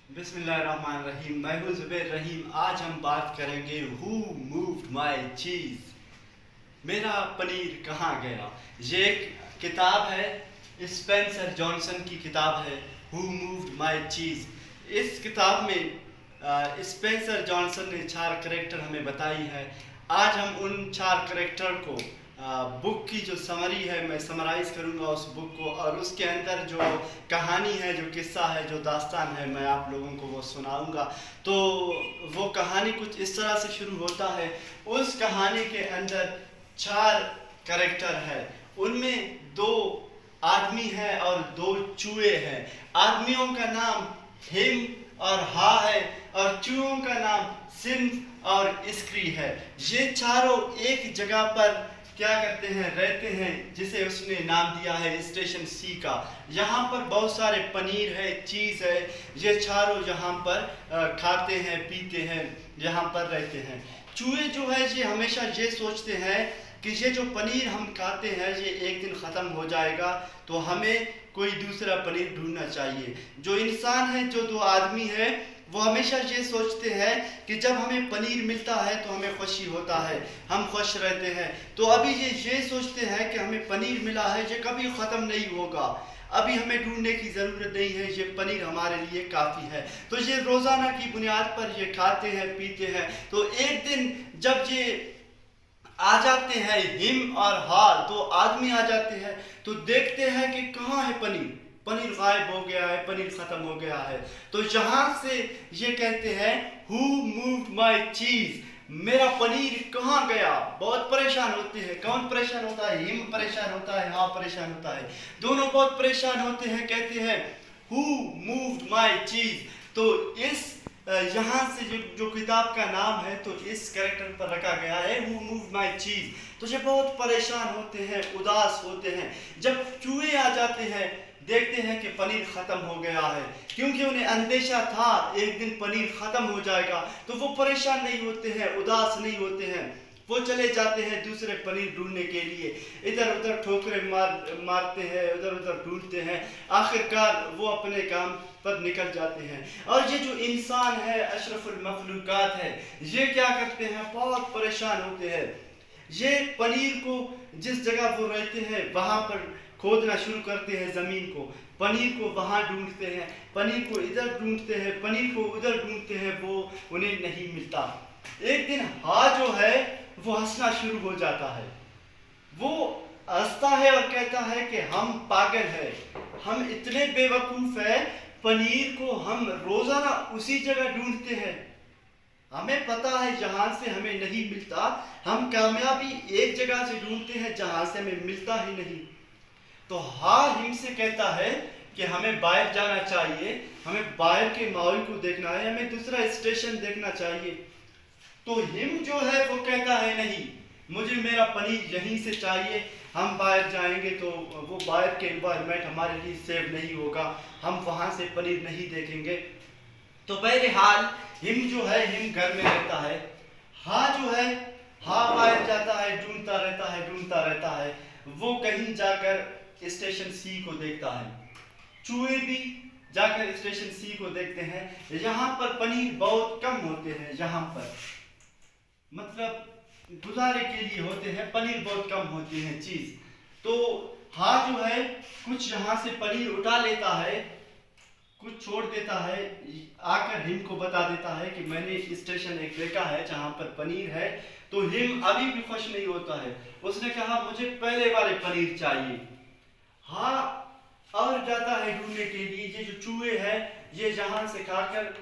बिस्मिल्लाहिर्रहमानिर्रहीम। मैं हूँ ज़ुबैर रहीम। आज हम बात करेंगे हु मूव्ड माई चीज़, मेरा पनीर कहाँ गया। ये एक किताब है, स्पेंसर जॉनसन की किताब है, हु मूव्ड माई चीज़। इस किताब में स्पेंसर जॉनसन ने 4 करेक्टर हमें बताई है। आज हम उन 4 करेक्टर को बुक की जो समरी है मैं समराइज़ करूँगा उस बुक को, और उसके अंदर जो कहानी है, जो किस्सा है, जो दास्तान है, मैं आप लोगों को वो सुनाऊंगा। तो वो कहानी कुछ इस तरह से शुरू होता है। उस कहानी के अंदर 4 करेक्टर है, उनमें 2 आदमी है और 2 चूहे हैं। आदमियों का नाम हिम और हा है और चूहों का नाम सिंध और स्क्री है। ये चारों एक जगह पर क्या करते हैं, रहते हैं, जिसे उसने नाम दिया है स्टेशन सी का। यहाँ पर बहुत सारे पनीर है, चीज़ है। ये चारों यहाँ पर खाते हैं, पीते हैं, यहाँ पर रहते हैं। चूहे जो है ये हमेशा ये सोचते हैं कि ये जो पनीर हम खाते हैं ये एक दिन ख़त्म हो जाएगा, तो हमें कोई दूसरा पनीर ढूंढना चाहिए। जो इंसान है, जो 2 आदमी है, वो हमेशा ये सोचते हैं कि जब हमें पनीर मिलता है तो हमें खुशी होता है, हम खुश रहते हैं। तो अभी ये सोचते हैं कि हमें पनीर मिला है, ये कभी ख़त्म नहीं होगा, अभी हमें ढूंढने की ज़रूरत नहीं है, ये पनीर हमारे लिए काफ़ी है। तो ये रोज़ाना की बुनियाद पर ये खाते हैं, पीते हैं। तो एक दिन जब ये आ जाते हैं, हिम और हा 2 आदमी आ जाते हैं, तो देखते हैं कि कहाँ है पनीर। पनीर गायब हो गया है, पनीर खत्म हो गया है। तो यहाँ से ये कहते हैं हु मूव्ड माई चीज, मेरा पनीर कहाँ गया। बहुत परेशान होते हैं। कौन परेशान होता है? हिम परेशान होता है, हा परेशान होता है, दोनों बहुत परेशान होते हैं। कहते हैं हु मूव्ड माई चीज। तो इस यहाँ से जो किताब का नाम है तो इस कैरेक्टर पर रखा गया है हु मूव्ड माई चीज। तो ये बहुत परेशान होते हैं, उदास होते हैं। जब चूहे आ जाते हैं, देखते हैं कि पनीर खत्म हो गया है, क्योंकि उन्हें अंदेशा था एक दिन पनीर खत्म हो जाएगा। तो वो परेशान नहीं होते हैं, उदास नहीं होते हैं। वो चले जाते हैं दूसरे पनीर ढूंढने के लिए। इधर उधर ठोकरे मारते हैं, उधर उधर ढूंढते हैं। आखिरकार वो अपने काम पर निकल जाते हैं। और ये जो इंसान है, अशरफुल मखलूकात है, ये क्या करते हैं, बहुत परेशान होते हैं। ये पनीर को जिस जगह वो रहते हैं वहां पर खोदना शुरू करते हैं ज़मीन को। पनीर को वहां ढूंढते हैं, पनीर को इधर ढूंढते हैं, पनीर को उधर ढूंढते हैं, वो उन्हें नहीं मिलता। एक दिन हा जो है वो हंसना शुरू हो जाता है। वो हंसता है और कहता है कि हम पागल हैं, हम इतने बेवकूफ़ हैं, पनीर को हम रोज़ाना उसी जगह ढूंढते हैं, हमें पता है जहाँ से हमें नहीं मिलता, हम कामयाबी एक जगह से ढूंढते हैं जहाँ से हमें मिलता ही नहीं। तो हाँ हिम से कहता है कि हमें बाहर जाना चाहिए, हमें बाहर के माहौल को देखना है, हमें दूसरा स्टेशन देखना चाहिए। तो हिम जो है वो कहता है नहीं, मुझे मेरा पनीर यहीं से चाहिए। हम बाहर जाएंगे तो वो बाहर के एनवायरनमेंट हमारे लिए सेफ नहीं होगा, हम वहाँ से पनीर नहीं देखेंगे। तो बहरहाल हिम जो है, हिम घर में रहता है। हा जो है, हा बाहर जाता है, ढूंढता रहता है, ढूंढता रहता है। वो कहीं जाकर स्टेशन सी को देखता है। चूहे भी जाकर स्टेशन सी को देखते हैं। यहाँ पर पनीर बहुत कम होते हैं, यहाँ पर मतलब गुजारे के लिए होते हैं, पनीर बहुत कम होती है चीज। तो हा जो है कुछ यहाँ से पनीर उठा लेता है, कुछ छोड़ देता है, आकर हिम को बता देता है कि मैंने स्टेशन एक देखा है जहाँ पर पनीर है। तो हिम अभी भी खुश नहीं होता है, उसने कहा मुझे पहले वाले पनीर चाहिए। हाँ और जाता है ढूंढने के लिए। ये जो चूहे हैं ये यहाँ से खाकर,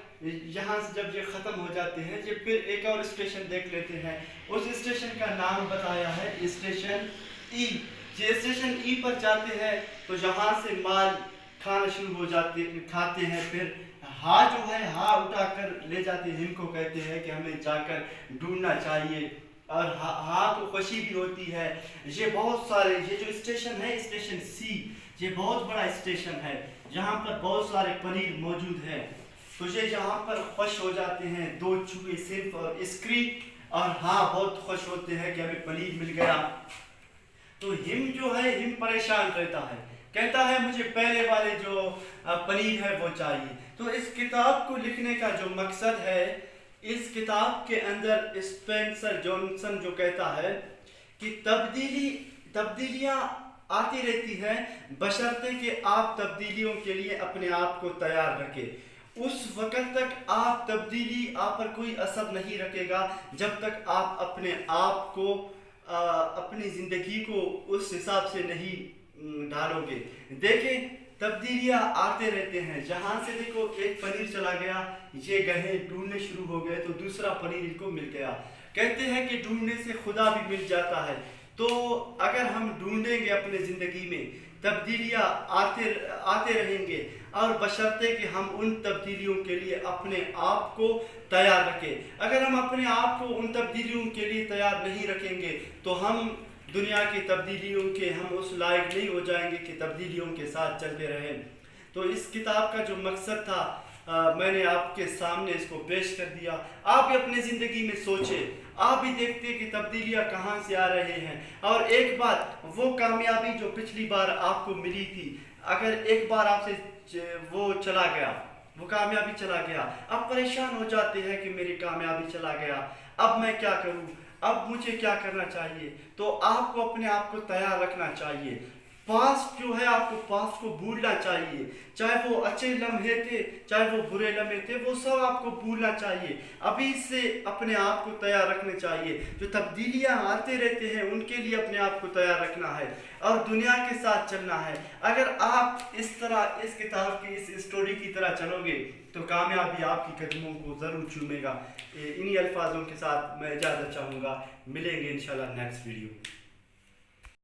यहाँ से जब ये ख़त्म हो जाते हैं, ये फिर एक और स्टेशन देख लेते हैं। उस स्टेशन का नाम बताया है स्टेशन ई। ये स्टेशन ई पर जाते हैं तो यहाँ से माल खाना शुरू हो जाते, खाते हैं। फिर हा जो है, हा उठाकर ले जाते हैं, इनको कहते हैं कि हमें जाकर ढूंढना चाहिए। और हा को खुशी भी होती है। ये बहुत सारे, ये जो स्टेशन है स्टेशन सी, ये बहुत बड़ा स्टेशन है, यहाँ पर बहुत सारे पनीर मौजूद है। तो ये यहाँ पर खुश हो जाते हैं, 2 चूहे सिर्फ और स्क्री और हाँ बहुत खुश होते हैं कि हमें पनीर मिल गया। तो हिम जो है, हिम परेशान रहता है, कहता है मुझे पहले वाले जो पनीर है वो चाहिए। तो इस किताब को लिखने का जो मकसद है, इस किताब के अंदर स्पेंसर जॉनसन जो कहता है कि तब्दीलियां आती रहती है, बशर्ते कि आप तब्दीलियों के लिए अपने आप को तैयार रखें। उस वक्त तक आप पर कोई असर नहीं रखेगा जब तक आप अपने आप को अपनी ज़िंदगी को उस हिसाब से नहीं ढालोगे। देखें, तब्दीलियां आते रहते हैं। जहाँ से देखो एक पनीर चला गया, ये गए ढूंढने शुरू हो गए तो दूसरा पनीर इनको मिल गया। कहते हैं कि ढूंढने से खुदा भी मिल जाता है। तो अगर हम ढूंढेंगे अपने ज़िंदगी में, तब्दीलियां आते रहेंगे, और बशर्ते कि हम उन तब्दीलियों के लिए अपने आप को तैयार रखें। अगर हम अपने आप को उन तब्दीलियों के लिए तैयार नहीं रखेंगे तो हम दुनिया की तब्दीलियों के हम उस लायक नहीं हो जाएंगे कि तब्दीलियों के साथ चलते रहें। तो इस किताब का जो मकसद था मैंने आपके सामने इसको पेश कर दिया। आप भी अपनी ज़िंदगी में सोचें, आप भी देखते कि तब्दीलियां कहाँ से आ रहे हैं। और एक बात, वो कामयाबी जो पिछली बार आपको मिली थी, अगर एक बार आपसे वो चला गया, वो कामयाबी चला गया, आप परेशान हो जाते हैं कि मेरी कामयाबी चला गया, अब मैं क्या करूं, अब मुझे क्या करना चाहिए। तो आपको अपने आप को तैयार रखना चाहिए। पास्ट जो है, आपको पास्ट को भूलना चाहिए। चाहे वो अच्छे लम्हे थे, चाहे वो बुरे लम्हे थे, वो सब आपको भूलना चाहिए। अभी से अपने आप को तैयार रखने चाहिए। जो तब्दीलियां आते रहते हैं उनके लिए अपने आप को तैयार रखना है और दुनिया के साथ चलना है। अगर आप इस तरह इस किताब की इस स्टोरी की तरह चलोगे तो कामयाबी आपकी कदमों को ज़रूर चूमेगा। इन्हीं अल्फाजों के साथ मैं इजाज़त चाहूँगा। मिलेंगे इंशाल्लाह नेक्स्ट वीडियो।